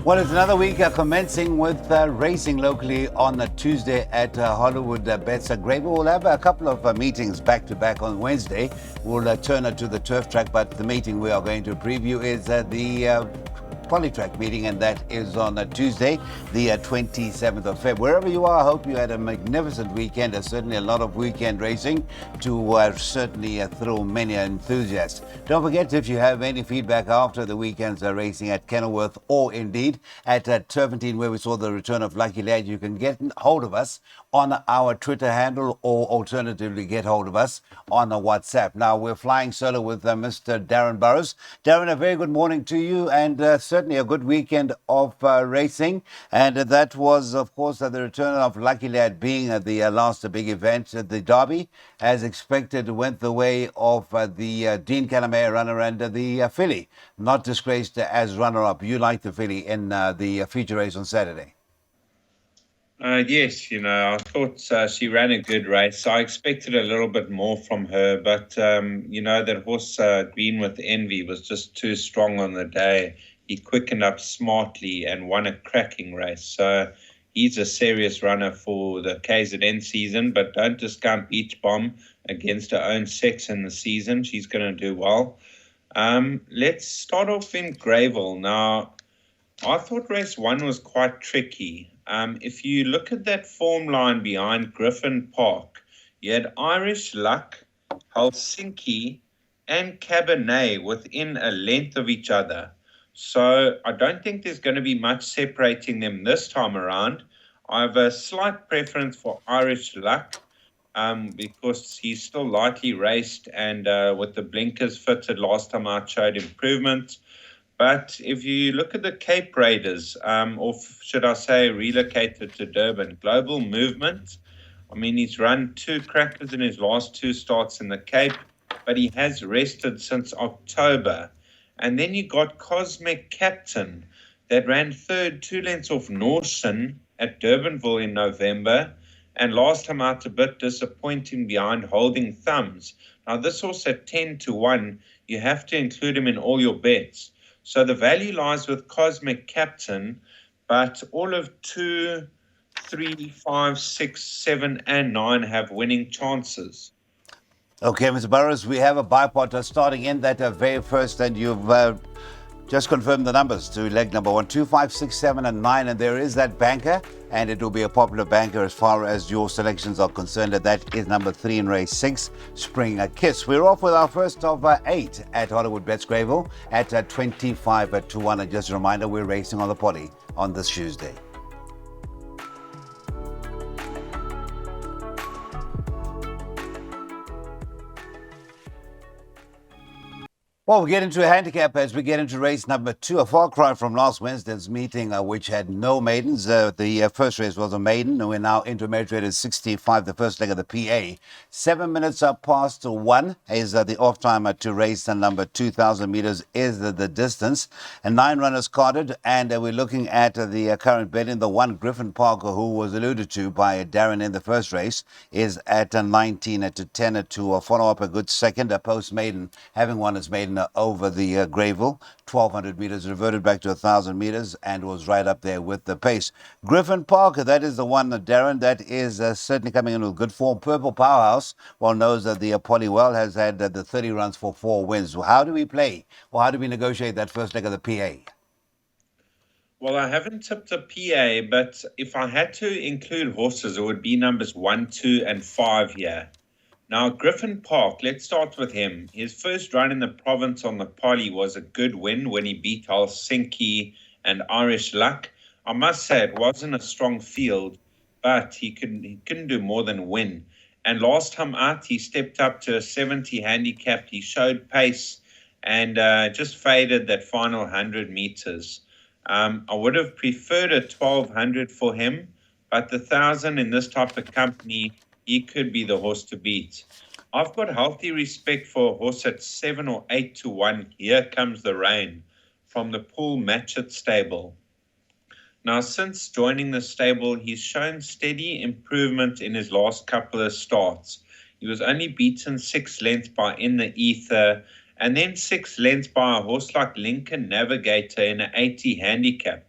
Well, it's another week commencing with racing locally on a Tuesday at Hollywood Bets Grable. We'll have a couple of meetings back-to-back on Wednesday. We'll turn it to the turf track, but the meeting we are going to preview is the Polytrack meeting, and that is on Tuesday, the 27th of February. Wherever you are, I hope you had a magnificent weekend. There's certainly a lot of weekend racing to certainly thrill many enthusiasts. Don't forget, if you have any feedback after the weekend's racing at Kenilworth or indeed at Turpentine, where we saw the return of Lucky Lad, you can get hold of us on our Twitter handle or alternatively get hold of us on WhatsApp. Now, we're flying solo with Mr. Darren Burrows. Darren, a very good morning to you, and certainly a good weekend of racing. And that was, of course, the return of Lucky Lad being the last big event. The Derby, as expected, went the way of the Dean Calamaya runner and the filly, not disgraced as runner-up. You like the filly in the feature race on Saturday? Yes, I thought she ran a good race. I expected a little bit more from her, but, that horse Green with Envy was just too strong on the day. He quickened up smartly and won a cracking race. So he's a serious runner for the KZN season, but don't discount Beach Bomb against her own sex in the season. She's going to do well. Let's start off in Greyville. Now, I thought race 1 was quite tricky. If you look at that form line behind Griffin Park, you had Irish Luck, Helsinki, and Cabernet within a length of each other. So I don't think there's going to be much separating them this time around. I have a slight preference for Irish Luck because he's still lightly raced and with the blinkers fitted last time out showed improvement. But if you look at the Cape Raiders, or should I say relocated to Durban, Global Movement, I mean, he's run 2 crackers in his last 2 starts in the Cape, but he has rested since October. And then you got Cosmic Captain that ran third, 2 lengths off Norson at Durbanville in November, and last time out a bit disappointing behind Holding Thumbs. Now, this horse at 10-1, you have to include him in all your bets. So the value lies with Cosmic Captain, but all of 2, 3, 5, 6, 7, and 9 have winning chances. Okay, Mr. Burrows, we have a bipod starting in that very first, and you've just confirmed the numbers to leg number 1, 2, 5, 6, 7, and 9, and there is that banker, and it will be a popular banker as far as your selections are concerned. That is number 3 in race 6, Spring a Kiss. We're off with our first of 8 at Hollywood Bets Greyville at 25-1. And just a reminder, we're racing on the Poly on this Tuesday. Well, we get into a handicap as we get into race number 2, a far cry from last Wednesday's meeting, which had no maidens. The first race was a maiden, and we're now into merit rated 65, the first leg of the PA. 7 minutes past 1 is the off time to race, and number 2,000 meters is the distance. And 9 runners carded, and we're looking at the current betting. The one Griffin Parker, who was alluded to by Darren in the first race, is at 19-10 to follow up a good second, a post maiden, having won its maiden over the Greyville, 1,200 meters, reverted back to 1,000 meters, and was right up there with the pace. Griffin Parker, that is the one, Darren, that is certainly coming in with good form. Purple Powerhouse, well, knows that the Poly well has had the 30 runs for 4 wins. How do we play, or how do we negotiate that first leg of the PA? Well, I haven't tipped a PA, but if I had to include horses, it would be numbers 1, 2, and 5 here. Now, Griffin Park, let's start with him. His first run in the province on the Poly was a good win when he beat Helsinki and Irish Luck. I must say it wasn't a strong field, but he couldn't do more than win. And last time out, he stepped up to a 70 handicap. He showed pace and just faded that final 100 meters. I would have preferred a 1,200 for him, but the 1,000 in this type of company, he could be the horse to beat. I've got healthy respect for a horse at 7 or 8-1. Here Comes the Rain from the Paul Matchett stable. Now, since joining the stable, he's shown steady improvement in his last couple of starts. He was only beaten 6 lengths by In the Ether, and then 6 lengths by a horse like Lincoln Navigator in an 80 handicap.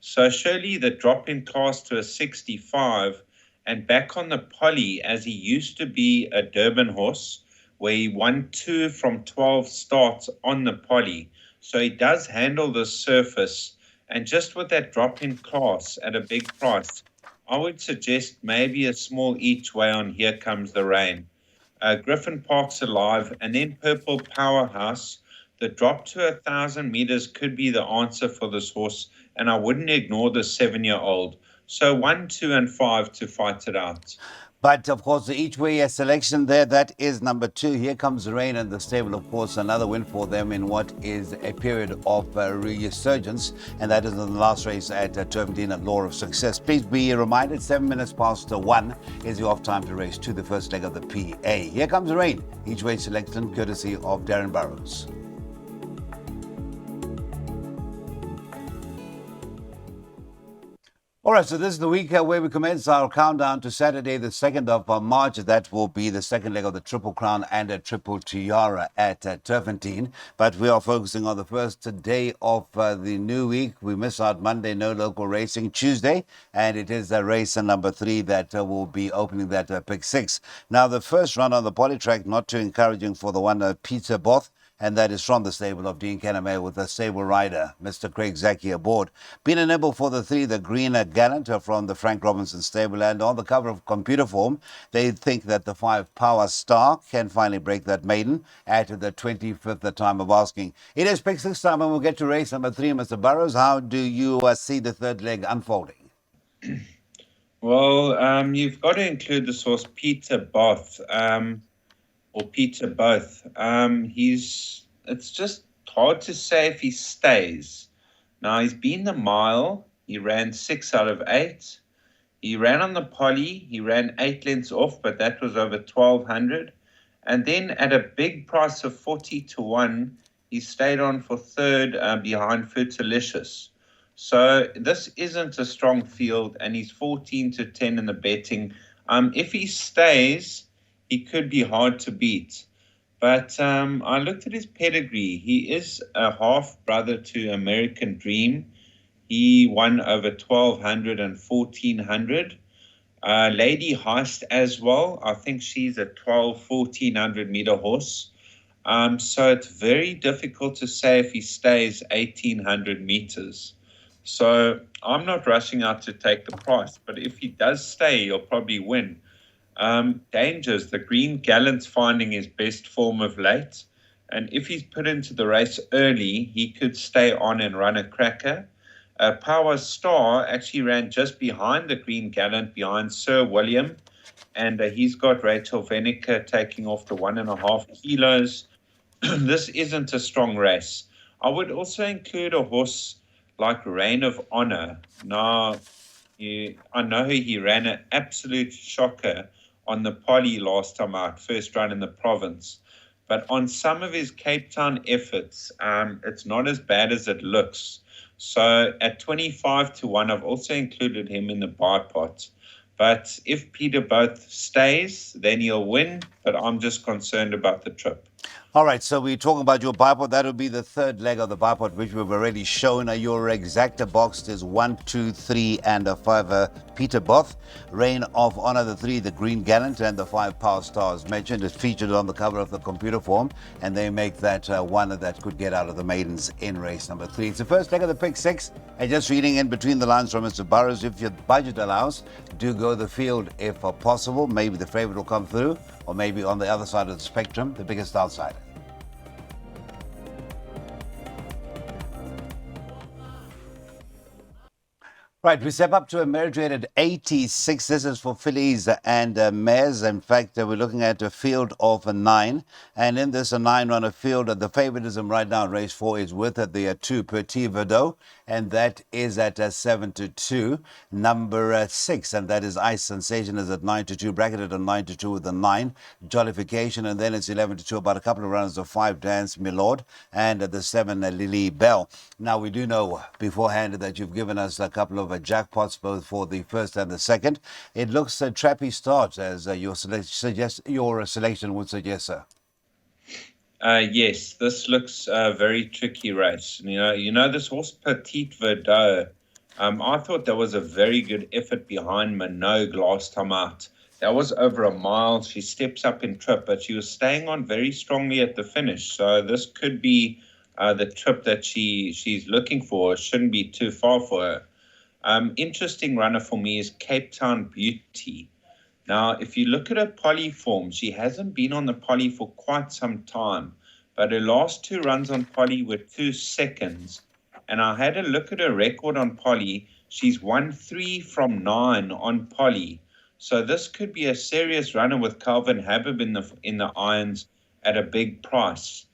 So surely the drop in class to a 65 and back on the poly as he used to be a Durban horse where he won 2 from 12 starts on the poly. So he does handle the surface. And just with that drop in class at a big price, I would suggest maybe a small each way on Here Comes the Rain. Griffin Park's alive, and then Purple Powerhouse. The drop to 1,000 meters could be the answer for this horse, and I wouldn't ignore the 7-year-old. So 1, 2, and 5 to fight it out. But of course, the each way selection there, that is number 2. Here Comes the Rain and the stable, of course, another win for them in what is a period of resurgence, and that is in the last race at Turpentine at Law of Success. Please be reminded, 7 minutes past 1 is your off time to race 2, the first leg of the PA. Here Comes the Rain, each way selection, courtesy of Darren Burrows. All right, so this is the week where we commence our countdown to Saturday, the 2nd of March. That will be the second leg of the Triple Crown and a Triple Tiara at Turpentine. But we are focusing on the first day of the new week. We miss out Monday, no local racing. Tuesday, and it is race number 3 that will be opening that pick 6. Now, the first run on the polytrack, not too encouraging for the one Peter Both. And that is from the stable of Dean Kennemer with a stable rider, Mr. Craig Zaki aboard. Been a nibble for the 3, the Green Gallant from the Frank Robinson stable. And on the cover of Computer Form, they think that the 5 Power Star can finally break that maiden at the 25th time of asking. It is pick 6 time and we'll get to race number 3, Mr. Burrows. How do you see the third leg unfolding? Well, you've got to include the source Peter Both. Or Peter Both. It's just hard to say if he stays. Now, he's been the mile. He ran 6 out of 8. He ran on the poly. He ran 8 lengths off, but that was over 1,200. And then at a big price of 40 to 1, he stayed on for third behind Fertilicious. So this isn't a strong field, and he's 14 to 10 in the betting. If he stays, he could be hard to beat. But I looked at his pedigree. He is a half-brother to American Dream. He won over 1,200 and 1,400. Lady Heist as well. I think she's a 1,100 meter horse. So it's very difficult to say if he stays 1,800 meters. So I'm not rushing out to take the price. But if he does stay, he'll probably win. Dangers. The Green Gallant's finding his best form of late. And if he's put into the race early, he could stay on and run a cracker. Power Star actually ran just behind the Green Gallant, behind Sir William. And he's got Rachel Venica taking off the 1.5 kilos. This isn't a strong race. I would also include a horse like Reign of Honor. Now, I know he ran an absolute shocker on the poly last time out, first run in the province. But on some of his Cape Town efforts, it's not as bad as it looks. So at 25 to 1, I've also included him in the buy pot. But if Peter Both stays, then he'll win. But I'm just concerned about the trip. All right, so we're talking about your bipod. That will be the third leg of the bipod, which we've already shown. Your exacta box is 1, 2, 3, and a 5. Peter Both, Reign of Honor, the 3, the Green Gallant, and the 5 Power Stars mentioned. It's featured on the cover of the Computer Form, and they make that one that could get out of the maidens in race number 3. It's the first leg of the pick 6, and just reading in between the lines from Mr. Burrows, if your budget allows, do go the field if possible. Maybe the favorite will come through, or maybe on the other side of the spectrum, the biggest outsider. Right, we step up to a merit rated 86. This is for fillies and mares. In fact, we're looking at a field of 9. And in this 9-runner field, the favoritism right now, race 4, is with the 2, Petit Verdot. And that is at 7 to 2. Number 6, and that is Ice Sensation, is at 9 to 2. Bracketed at 9 to 2 with the 9, Jollification. And then it's 11 to 2, about a couple of runs of 5, Dance Milord. And the 7, Lily Bell. Now, we do know beforehand that you've given us a couple of jackpots, both for the first and the second. It looks a trappy start, as your selection would suggest, sir. Yes, this looks a very tricky race. You know this horse Petit Verdot. I thought that was a very good effort behind Minogue last time out. That was over a mile. She steps up in trip, but she was staying on very strongly at the finish. So this could be the trip that she's looking for. It shouldn't be too far for her. Interesting runner for me is Cape Town Beauty. Now, if you look at her poly form, she hasn't been on the poly for quite some time, but her last two runs on poly were 2 seconds. And I had a look at her record on poly. She's won 3 from 9 on poly. So this could be a serious runner with Calvin Habib in the irons at a big price.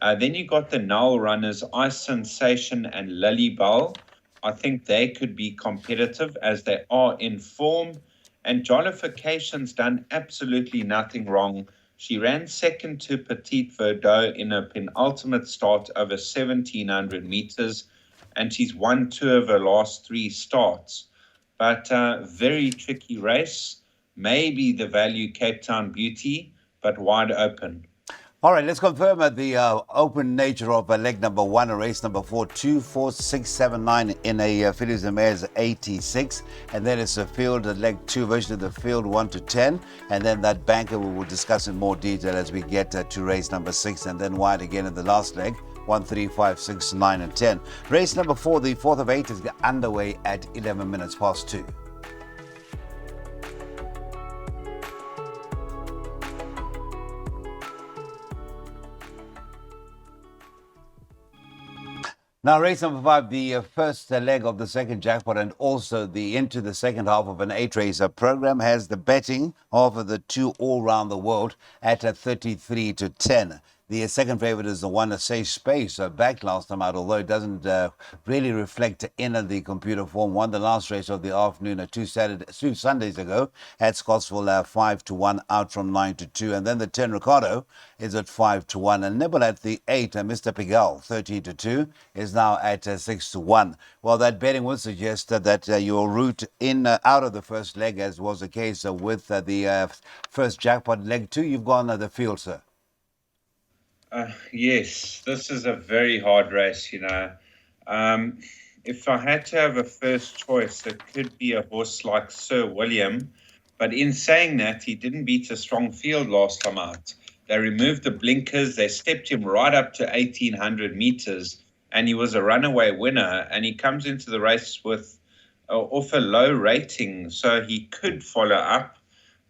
Then you got the Null runners, Ice Sensation and Lily Bell. I think they could be competitive as they are in form. And Jollification's done absolutely nothing wrong. She ran second to Petite Verdot in a penultimate start over 1,700 meters, and she's won 2 of her last 3 starts. But very tricky race. Maybe the value Cape Town Beauty, but wide open. All right, let's confirm the open nature of leg number 1, race number 4, 2, 4, 6, 7, 9 in a Fillies and Mares 86. And then it's a field, leg 2 version of the field 1 to 10. And then that banker we will discuss in more detail as we get to race number 6. And then wide again in the last leg, 1, 3, 5, 6, 9 and 10. Race number 4, the 4th of 8 is underway at 11 minutes past 2. Now, race number 5, the first leg of the second jackpot and also the into the second half of an 8-race program has the betting of the 2 all round the world at 33 to 10. The second favorite is the one, Safe Space, back last time out, although it doesn't really reflect in the computer form. Won the last race of the afternoon 2 Sundays ago at Scottsville 5 to 1, out from 9 to 2. And then the 10 Ricardo is at 5 to 1. And nibble at the 8, Mr. Pigalle, 13 to 2, is now at 6 to 1. Well, that betting would suggest that your route in out of the first leg, as was the case with the first jackpot, leg 2, you've gone the field, sir. Yes, this is a very hard race, If I had to have a first choice, it could be a horse like Sir William. But in saying that, he didn't beat a strong field last time out. They removed the blinkers. They stepped him right up to 1,800 meters, and he was a runaway winner. And he comes into the race with off a low rating, so he could follow up.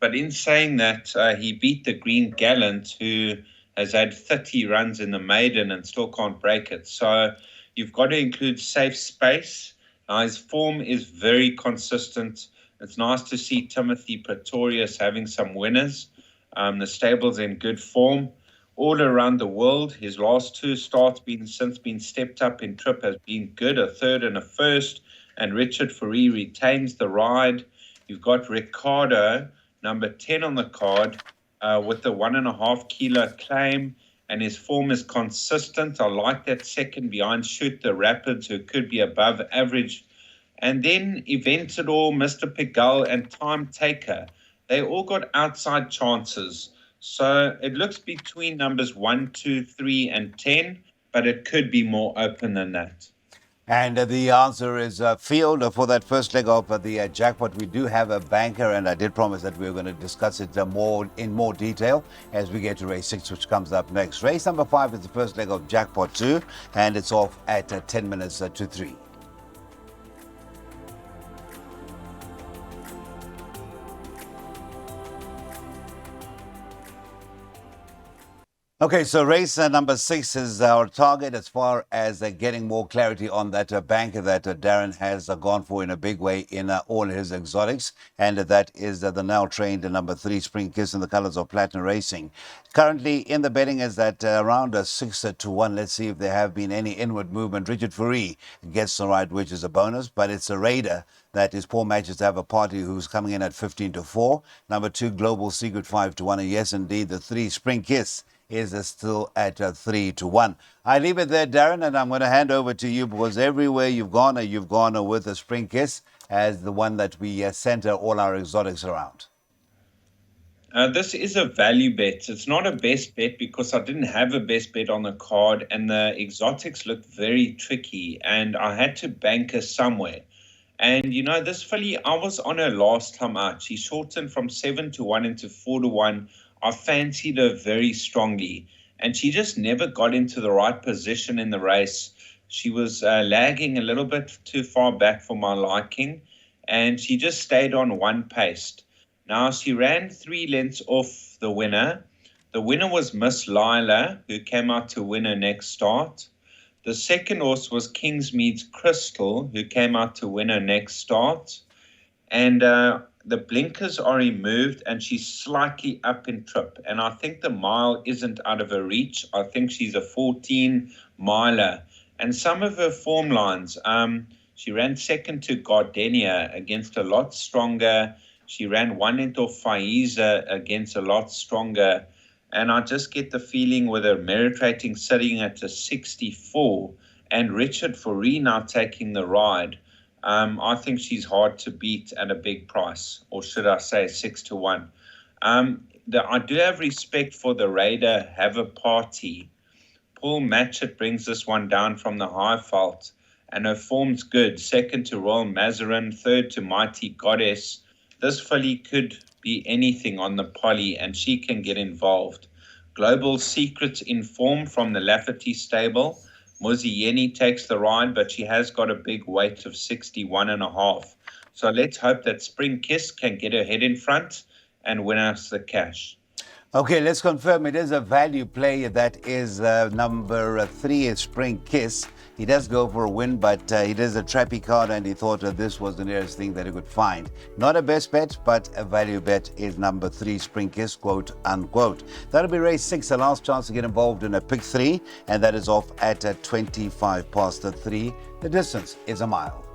But in saying that, he beat the Green Gallant, who has had 30 runs in the maiden and still can't break it. So you've got to include Safe Space. Now, his form is very consistent. It's nice to see Timothy Pretorius having some winners. The stable's in good form. All around the world, his last 2 starts since been stepped up in trip has been good, a third and a first. And Richard Fourie retains the ride. You've got Ricardo, number 10 on the card, with the 1.5 kilo claim, and his form is consistent. I like that second behind Shoot the Rapids, who could be above average. And then Eventador, Mr. Pigalle, and Time Taker. They all got outside chances. So it looks between numbers 1, 2, 3, and 10, but it could be more open than that. And the answer is field for that first leg of the jackpot. We do have a banker, and I did promise that we were going to discuss it in more detail as we get to race 6, which comes up next. Race number 5 is the first leg of jackpot 2, and it's off at 10 minutes to 3. Okay, so race number 6 is our target as far as getting more clarity on that banker that Darren has gone for in a big way in all his exotics, and that is the now trained number 3 Spring Kiss in the colors of Platinum Racing. Currently in the betting is that around 6 to 1. Let's see if there have been any inward movement. Richard Fourie gets the right, which is a bonus, but it's a Raider that is Paul Matches to have a party who's coming in at 15 to 4. Number 2 Global Secret 5 to 1, and yes indeed the 3 Spring Kiss is still at 3 to 1. I leave it there, Darren, and I'm going to hand over to you because everywhere you've gone with a Spring Kiss as the one that we center all our exotics around. This is a value bet. It's not a best bet because I didn't have a best bet on the card, and the exotics looked very tricky, and I had to banker somewhere. And this filly, I was on her last time out. She shortened from 7-1 into 4-1. I fancied her very strongly, and she just never got into the right position in the race. She was lagging a little bit too far back for my liking, and she just stayed on one paced. Now, she ran 3 lengths off the winner. The winner was Miss Lila, who came out to win her next start. The second horse was Kingsmead's Crystal, who came out to win her next start. And the blinkers are removed, and she's slightly up in trip. And I think the mile isn't out of her reach. I think she's a 14-miler. And some of her form lines, she ran second to Gardenia against a lot stronger. She ran 1 length off Faiza against a lot stronger. And I just get the feeling with her merit rating sitting at a 64 and Richard Fourie now taking the ride, I think she's hard to beat at a big price, or should I say 6-1. I do have respect for the Raider Have a Party. Paul Matchett brings this one down from the Highveld, and her form's good. Second to Royal Mazarin, third to Mighty Goddess. This filly could be anything on the poly, and she can get involved. Global Secrets in form from the Lafferty stable. Muzieni takes the ride, but she has got a big weight of 61.5. So let's hope that Spring Kiss can get her head in front and win us the cash. Okay, let's confirm it is a value play. That is number 3 is Spring Kiss. He does go for a win, but he does a trappy card, and he thought that this was the nearest thing that he could find. Not a best bet, but a value bet is number 3, Spring Kiss, quote unquote. That'll be race 6, the last chance to get involved in a pick 3, and that is off at 25 past 3. The distance is a mile.